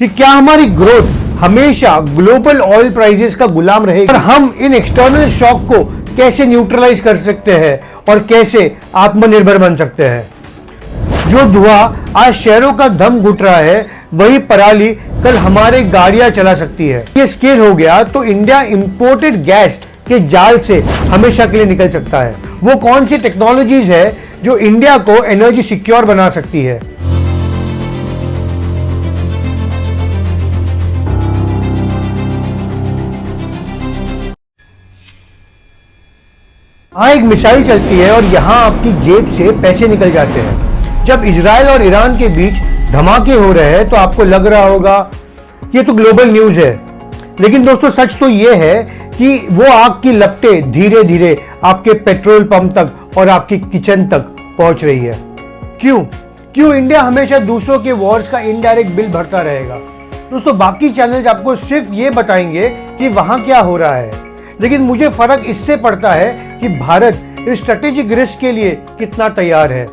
कि क्या हमारी ग्रोथ हमेशा ग्लोबल ऑयल प्राइसेस का गुलाम रहेगी और हम इन एक्सटर्नल शॉक को कैसे न्यूट्रलाइज कर सकते हैं और कैसे आत्मनिर्भर बन सकते हैं। जो धुआं आज शहरों का दम घुट रहा है, वही पराली कल हमारे गाड़ियां चला सकती है। ये स्केल हो गया तो इंडिया इंपोर्टेड गैस के जाल से हमेशा के लिए निकल सकता है। वो कौन सी टेक्नोलॉजीज है जो इंडिया को एनर्जी सिक्योर बना सकती है। एक मिसाइल चलती है और यहां आपकी जेब से पैसे निकल जाते हैं। जब इजराइल और ईरान के बीच धमाके हो रहे हैं तो आपको लग रहा होगा ये तो ग्लोबल न्यूज है, लेकिन दोस्तों सच तो ये है कि वो आग की लपटें धीरे धीरे आपके पेट्रोल पंप तक और आपकी किचन तक पहुंच रही है। क्यों इंडिया हमेशा दूसरों के वॉर्स का इनडायरेक्ट बिल भरता रहेगा। दोस्तों बाकी चैनल्स आपको सिर्फ ये बताएंगे कि वहां क्या हो रहा है, लेकिन मुझे फर्क इससे पड़ता है कि भारत इस स्ट्रेटेजिक रिस्क के लिए कितना तैयार है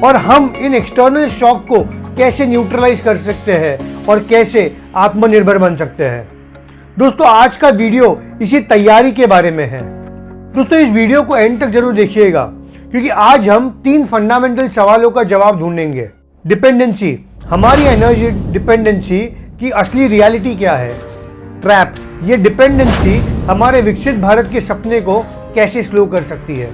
और हम इन एक्सटर्नल शॉक को कैसे न्यूट्रलाइज कर सकते हैं और कैसे आत्मनिर्भर बन सकते हैं। दोस्तों आज का वीडियो इसी तैयारी के बारे में है। दोस्तों इस वीडियो को एंड तक जरूर देखिएगा, क्योंकि आज हम 3 फंडामेंटल सवालों का जवाब ढूंढेंगे। डिपेंडेंसी, हमारी एनर्जी डिपेंडेंसी की असली रियलिटी क्या है। ट्रैप, ये डिपेंडेंसी हमारे विकसित भारत के सपने को कैसे स्लो कर सकती है।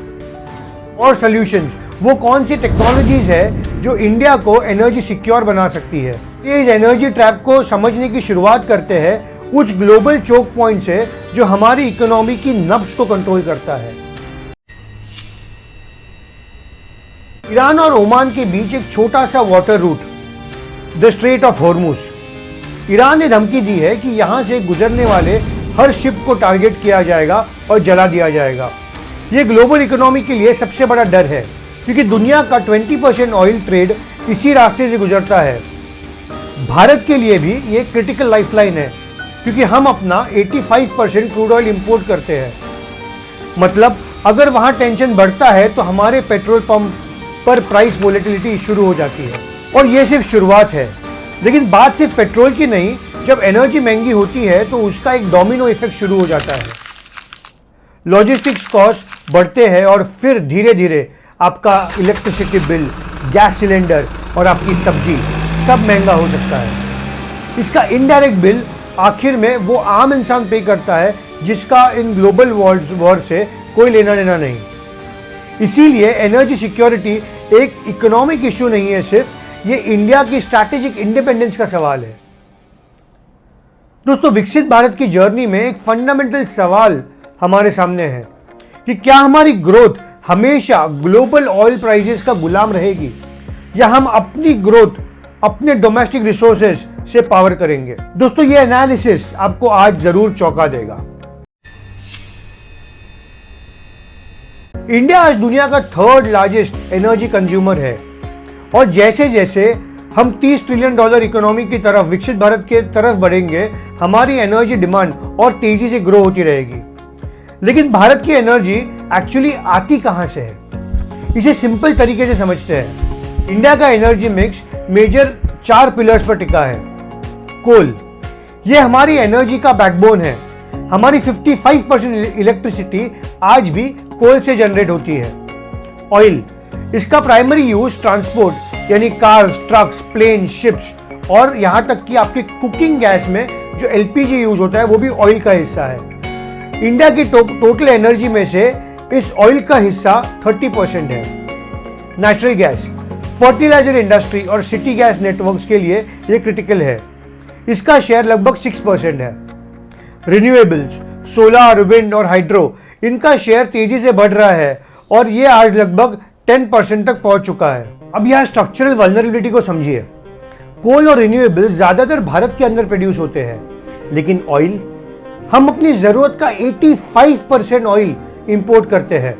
और सॉल्यूशंस, वो कौन सी टेक्नोलॉजीज है जो इंडिया को एनर्जी सिक्योर बना सकती है। ये इस एनर्जी ट्रैप को समझने की शुरुआत करते हैं उस ग्लोबल चोक पॉइंट से जो हमारी इकोनॉमी की नब्ज को कंट्रोल करता है। ईरान और ओमान के बीच एक छोटा सा water route, the strait of Hormuz. Iran ने धमकी दी है कि यहां से गुजरने वाले हर शिप को टारगेट किया जाएगा और जला दिया जाएगा। यह ग्लोबल इकोनॉमी के लिए सबसे बड़ा डर है, क्योंकि दुनिया का 20% ऑयल ट्रेड इसी रास्ते से गुजरता है। भारत के लिए भी ये क्रिटिकल लाइफलाइन है, क्योंकि हम अपना 85% क्रूड ऑयल इंपोर्ट करते हैं। मतलब अगर वहां टेंशन बढ़ता है तो हमारे पेट्रोल पंप पर प्राइस वोलेटिलिटी शुरू हो जाती है। और यह सिर्फ शुरुआत है, लेकिन बात सिर्फ पेट्रोल की नहीं। जब एनर्जी महंगी होती है तो उसका एक डोमिनो इफेक्ट शुरू हो जाता है। लॉजिस्टिक्स कॉस्ट बढ़ते हैं और फिर धीरे धीरे आपका इलेक्ट्रिसिटी बिल, गैस सिलेंडर और आपकी सब्जी सब महंगा हो सकता है। इसका इनडायरेक्ट बिल आखिर में वो आम इंसान पे करता है जिसका इन ग्लोबल वॉर से कोई लेना देना नहीं। इसीलिए एनर्जी सिक्योरिटी एक इकोनॉमिक इशू नहीं है सिर्फ, ये इंडिया की स्ट्रैटेजिक इंडिपेंडेंस का सवाल है। दोस्तों विकसित भारत की जर्नी में एक फंडामेंटल सवाल हमारे सामने है कि क्या हमारी ग्रोथ हमेशा ग्लोबल ऑयल प्राइसेस का गुलाम रहेगी, या हम अपनी ग्रोथ अपने डोमेस्टिक रिसोर्सेज से पावर करेंगे। दोस्तों ये एनालिसिस आपको आज जरूर चौंका देगा। इंडिया आज दुनिया का 3rd लार्जेस्ट एनर्जी कंज्यूमर है और जैसे जैसे हम $30 ट्रिलियन इकोनॉमी की तरफ, विकसित भारत के तरफ बढ़ेंगे, हमारी एनर्जी डिमांड और तेजी से ग्रो होती रहेगी। लेकिन भारत की एनर्जी एक्चुअली आती कहां से है, इसे सिंपल तरीके से समझते हैं। इंडिया का एनर्जी मिक्स मेजर 4 पिलर्स पर टिका है। कोल, यह हमारी एनर्जी का बैकबोन है। हमारी 55% इलेक्ट्रिसिटी आज भी कोल से जनरेट होती है। ऑयल, इसका प्राइमरी यूज ट्रांसपोर्ट यानी कार्स, ट्रक्स, प्लेन, शिप्स और यहां तक कि आपकी कुकिंग गैस में जो एलपीजी यूज होता है वो भी ऑयल का हिस्सा है। इंडिया की टोटल एनर्जी में से इस ऑयल का हिस्सा 30% है। नेचुरल गैस, फर्टिलाइजर इंडस्ट्री और सिटी गैस नेटवर्क्स के लिए यह क्रिटिकल है। इसका शेयर लगभग 6% है। रिन्यूएबल्स, सोलर, विंड और हाइड्रो, इनका शेयर तेजी से बढ़ रहा है और ये आज लगभग 10% तक पहुंच चुका है। अब यहां स्ट्रक्चरल वल्नरेबिलिटी को समझिए। कोल और रिन्यूएबल्स ज्यादातर भारत के अंदर प्रोड्यूस होते हैं, लेकिन ऑयल, हम अपनी जरूरत का 85% ऑयल इंपोर्ट करते हैं।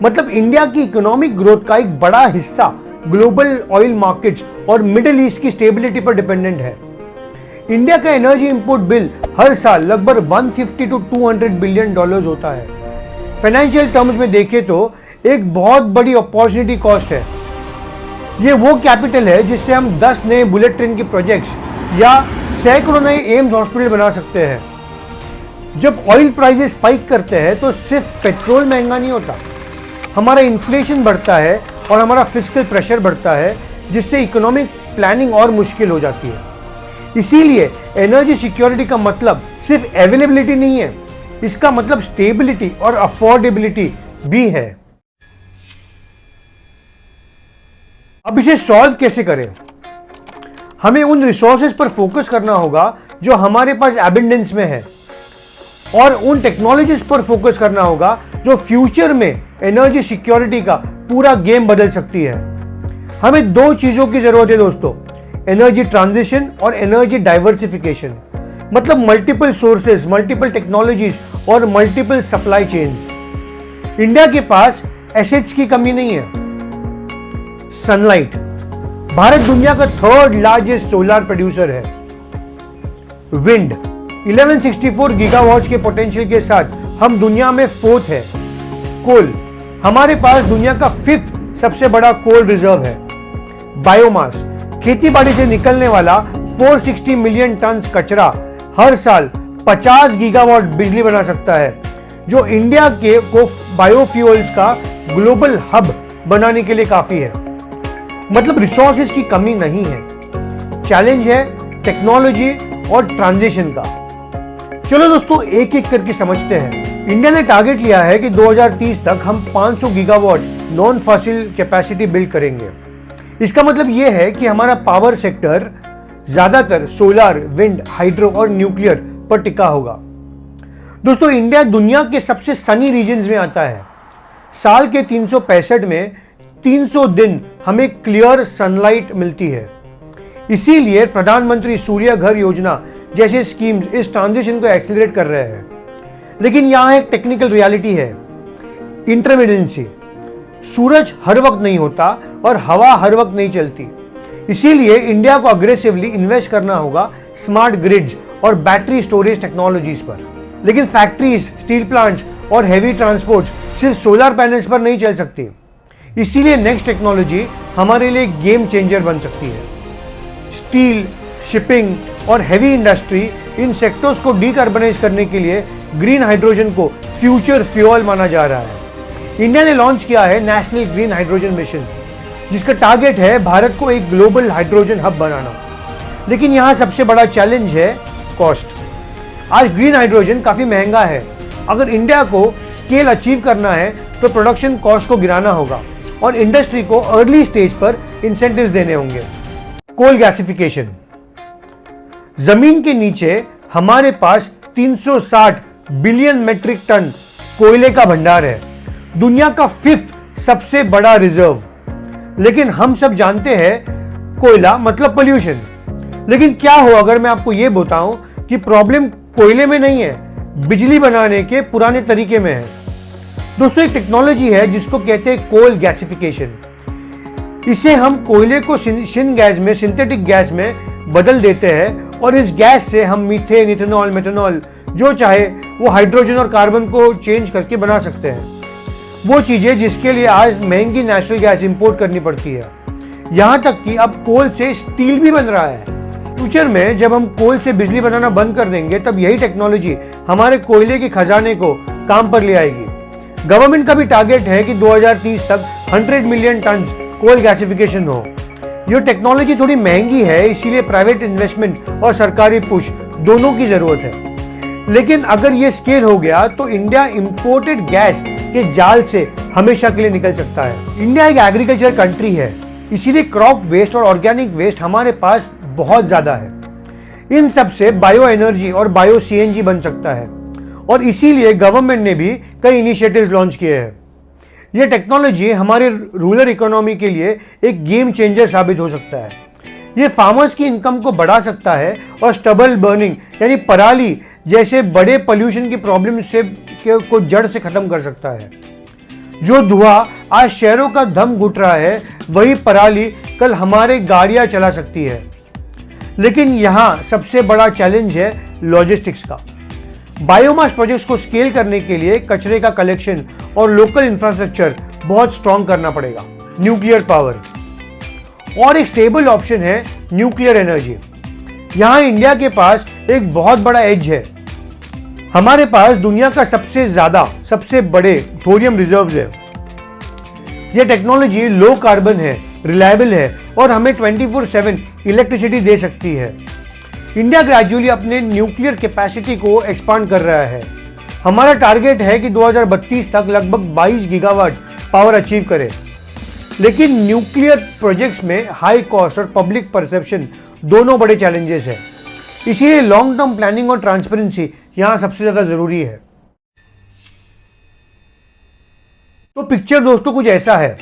मतलब इंडिया की इकोनॉमिक ग्रोथ का एक बड़ा हिस्सा ग्लोबल ऑयल मार्केट्स और मिडिल ईस्ट की स्टेबिलिटी पर डिपेंडेंट है। इंडिया का एनर्जी इंपोर्ट बिल हर साल लगभग $150 to $200 बिलियन होता है। फाइनेंशियल टर्म्स में देखें तो एक बहुत बड़ी अपॉर्चुनिटी कॉस्ट है। ये वो कैपिटल है जिससे हम 10 नए बुलेट ट्रेन के प्रोजेक्ट्स या सैकड़ों नए एम्स हॉस्पिटल बना सकते हैं। जब ऑयल प्राइसेस स्पाइक करते हैं तो सिर्फ पेट्रोल महंगा नहीं होता, हमारा इन्फ्लेशन बढ़ता है और हमारा फिस्कल प्रेशर बढ़ता है, जिससे इकोनॉमिक प्लानिंग और मुश्किल हो जाती है। इसीलिए एनर्जी सिक्योरिटी का मतलब सिर्फ अवेलेबिलिटी नहीं है, इसका मतलब स्टेबिलिटी और अफोर्डेबिलिटी भी है। अब इसे सॉल्व कैसे करें? हमें उन रिसोर्सेज पर फोकस करना होगा जो हमारे पास एबंडेंस में है, और उन टेक्नोलॉजीज पर फोकस करना होगा जो फ्यूचर में एनर्जी सिक्योरिटी का पूरा गेम बदल सकती है। हमें दो चीजों की जरूरत है दोस्तों, एनर्जी ट्रांजिशन और एनर्जी डाइवर्सिफिकेशन, मतलब मल्टीपल सोर्सेज, मल्टीपल टेक्नोलॉजीज और मल्टीपल सप्लाई चेन्स। इंडिया के पास एसेट्स की कमी नहीं है। सनलाइट, भारत दुनिया का थर्ड लार्जेस्ट सोलर प्रोड्यूसर है। विंड, 1164 गीगावाट के पोटेंशियल के साथ हम दुनिया में फोर्थ है। कोल, हमारे पास दुनिया का फिफ्थ सबसे बड़ा कोल रिजर्व है। बायोमास, खेतीबाड़ी से निकलने वाला 460 मिलियन टन कचरा हर साल 50 गीगावाट बिजली बना सकता है, जो इंडिया को बायोफ्यूल्स का ग्लोबल हब बनाने के लिए काफी है। मतलब रिसोर्सेज की कमी नहीं है, चैलेंज है टेक्नोलॉजी और ट्रांजिशन का। चलो दोस्तों एक एक करके समझते हैं। इंडिया ने टारगेट लिया है कि 2030 तक हम 500 gigawatt non fossil capacity build करेंगे। इसका मतलब यह है कि हमारा पावर सेक्टर ज्यादातर सोलर, विंड, हाइड्रो और न्यूक्लियर पर टिका होगा। दोस्तों इंडिया दुनिया के सबसे सनी रीजन्स में आता है। साल के 365 में 300 दिन हमें क्लियर सनलाइट मिलती है। इसीलिए प्रधानमंत्री सूर्य घर योजना जैसे स्कीम्स इस ट्रांजिशन को एक्सेलरेट कर रहे हैं। लेकिन यहां एक टेक्निकल रियलिटी है, इंटरमिटेंसी। सूरज हर वक्त नहीं होता और हवा हर वक्त नहीं चलती। इसीलिए इंडिया को अग्रेसिवली इन्वेस्ट करना होगा स्मार्ट ग्रिड्स और बैटरी स्टोरेज टेक्नोलॉजीज पर। लेकिन फैक्ट्रीज, स्टील प्लांट्स और हेवी ट्रांसपोर्ट सिर्फ सोलर पैनल्स पर नहीं चल सकती। इसीलिए नेक्स्ट टेक्नोलॉजी हमारे लिए गेम चेंजर बन सकती है। स्टील, शिपिंग और हेवी इंडस्ट्री, इन सेक्टर्स को डीकार्बनाइज करने के लिए ग्रीन हाइड्रोजन को फ्यूचर फ्यूल माना जा रहा है। इंडिया ने लॉन्च किया है नेशनल ग्रीन हाइड्रोजन मिशन, जिसका टारगेट है भारत को एक ग्लोबल हाइड्रोजन हब बनाना। लेकिन यहां सबसे बड़ा चैलेंज है कॉस्ट। आज ग्रीन हाइड्रोजन काफी महंगा है। अगर इंडिया को स्केल अचीव करना है तो प्रोडक्शन कॉस्ट को गिराना होगा और इंडस्ट्री को अर्ली स्टेज पर इंसेंटिव्स देने होंगे। कोल गैसिफिकेशन, जमीन के नीचे हमारे पास 360 बिलियन मेट्रिक टन कोयले का भंडार है, दुनिया का फिफ्थ सबसे बड़ा रिजर्व। लेकिन हम सब जानते हैं कोयला मतलब पोल्यूशन। लेकिन क्या हो अगर मैं आपको यह बताऊं कि प्रॉब्लम कोयले में नहीं है, बिजली बनाने के पुराने तरीके में है। दोस्तों एक टेक्नोलॉजी है जिसको कहते हैं कोल गैसिफिकेशन। इसे हम कोयले को सिन गैस में, सिंथेटिक गैस में बदल देते हैं और इस गैस से हम मीथेन, इथेनॉल, मेथनॉल जो चाहे वो हाइड्रोजन और कार्बन को चेंज करके बना सकते हैं। वो चीजें जिसके लिए आज महंगी नेचुरल गैस इंपोर्ट करनी पड़ती है। यहां तक कि अब कोल से स्टील भी बन रहा है। फ्यूचर में जब हम कोल से बिजली बनाना बंद कर देंगे तब यही टेक्नोलॉजी हमारे कोयले के खजाने को काम पर ले आएगी। गवर्नमेंट का भी टारगेट है कि 2030 तक 100 मिलियन टन कोल गैसिफिकेशन हो। यह टेक्नोलॉजी थोड़ी महंगी है, इसीलिए प्राइवेट इन्वेस्टमेंट और सरकारी पुश दोनों की जरूरत है। लेकिन अगर ये स्केल हो गया तो इंडिया इंपोर्टेड गैस के जाल से हमेशा के लिए निकल सकता है। इंडिया एक एग्रीकल्चर कंट्री है, इसीलिए क्रॉप वेस्ट और ऑर्गेनिक वेस्ट हमारे पास बहुत ज्यादा है। इन सब से बायो एनर्जी और बायो सीएनजी बन सकता है और इसीलिए गवर्नमेंट ने भी कई इनिशिएटिव्स लॉन्च किए हैं। यह टेक्नोलॉजी हमारे रूरल इकोनॉमी के लिए एक गेम चेंजर साबित हो सकता है। यह फार्मर्स की इनकम को बढ़ा सकता है और स्टबल बर्निंग यानी पराली जैसे बड़े पोल्यूशन की प्रॉब्लम को जड़ से खत्म कर सकता है। जो धुआं आज शहरों का दम घुट रहा है, वही पराली कल हमारे गाड़ियां चला सकती है। लेकिन यहां सबसे बड़ा चैलेंज है लॉजिस्टिक्स का। बायोमास प्रोजेक्ट्स को स्केल करने के लिए कचरे का कलेक्शन और लोकल इंफ्रास्ट्रक्चर बहुत स्ट्रॉन्ग करना पड़ेगा। न्यूक्लियर पावर और एक स्टेबल ऑप्शन है न्यूक्लियर एनर्जी। यहाँ इंडिया के पास एक बहुत बड़ा एज है। हमारे पास दुनिया का सबसे बड़े थोरियम रिजर्व्स है। यह टेक्नोलॉजी लो कार्बन है, रिलायबल है और हमें 24/7 इलेक्ट्रिसिटी दे सकती है। इंडिया ग्रेजुअली अपने न्यूक्लियर कैपेसिटी को एक्सपांड कर रहा है। हमारा टारगेट है कि 2032 तक लगभग 22 गीगावाट पावर अचीव करें। लेकिन न्यूक्लियर प्रोजेक्ट्स में हाई कॉस्ट और पब्लिक परसेप्शन दोनों बड़े चैलेंजेस हैं। इसीलिए लॉन्ग टर्म प्लानिंग और ट्रांसपेरेंसी यहां सबसे ज्यादा जरूरी है। तो पिक्चर दोस्तों कुछ ऐसा है।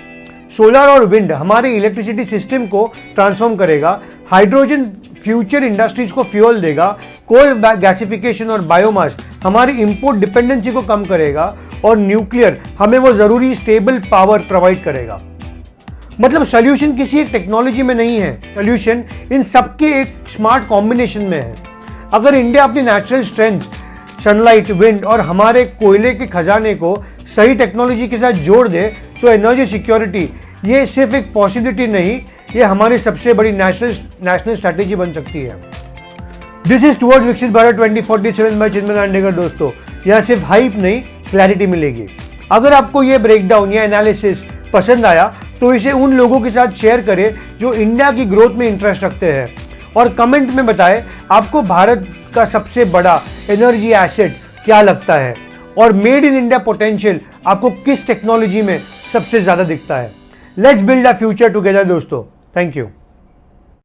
सोलर और विंड हमारे इलेक्ट्रिसिटी सिस्टम को ट्रांसफॉर्म करेगा, हाइड्रोजन फ्यूचर इंडस्ट्रीज को फ्यूल देगा, कोल गैसिफिकेशन और बायोमास हमारी इंपोर्ट डिपेंडेंसी को कम करेगा और न्यूक्लियर हमें वो जरूरी स्टेबल पावर प्रोवाइड करेगा। मतलब सोल्यूशन किसी एक टेक्नोलॉजी में नहीं है, सोल्यूशन इन सबके एक स्मार्ट कॉम्बिनेशन में है। अगर इंडिया अपनी नेचुरल स्ट्रेंथ, सनलाइट, विंड और हमारे कोयले के खजाने को सही टेक्नोलॉजी के साथ जोड़ दे तो एनर्जी सिक्योरिटी ये सिर्फ एक पॉसिबिलिटी नहीं, ये हमारी सबसे बड़ी नेशनल स्ट्रैटेजी बन सकती है। दिस इज टुवर्ड्स विकसित भारत 2047 बाय चिन्मय नांडेकर। दोस्तों यहाँ सिर्फ हाइप नहीं, क्लैरिटी मिलेगी। अगर आपको ये ब्रेकडाउन या एनालिसिस पसंद आया तो इसे उन लोगों के साथ शेयर करें जो इंडिया की ग्रोथ में इंटरेस्ट रखते हैं और कमेंट में बताएं आपको भारत का सबसे बड़ा एनर्जी एसेट क्या लगता है और मेड इन इंडिया पोटेंशियल आपको किस टेक्नोलॉजी में सबसे ज्यादा दिखता है। Let's build a future together दोस्तों। Thank you.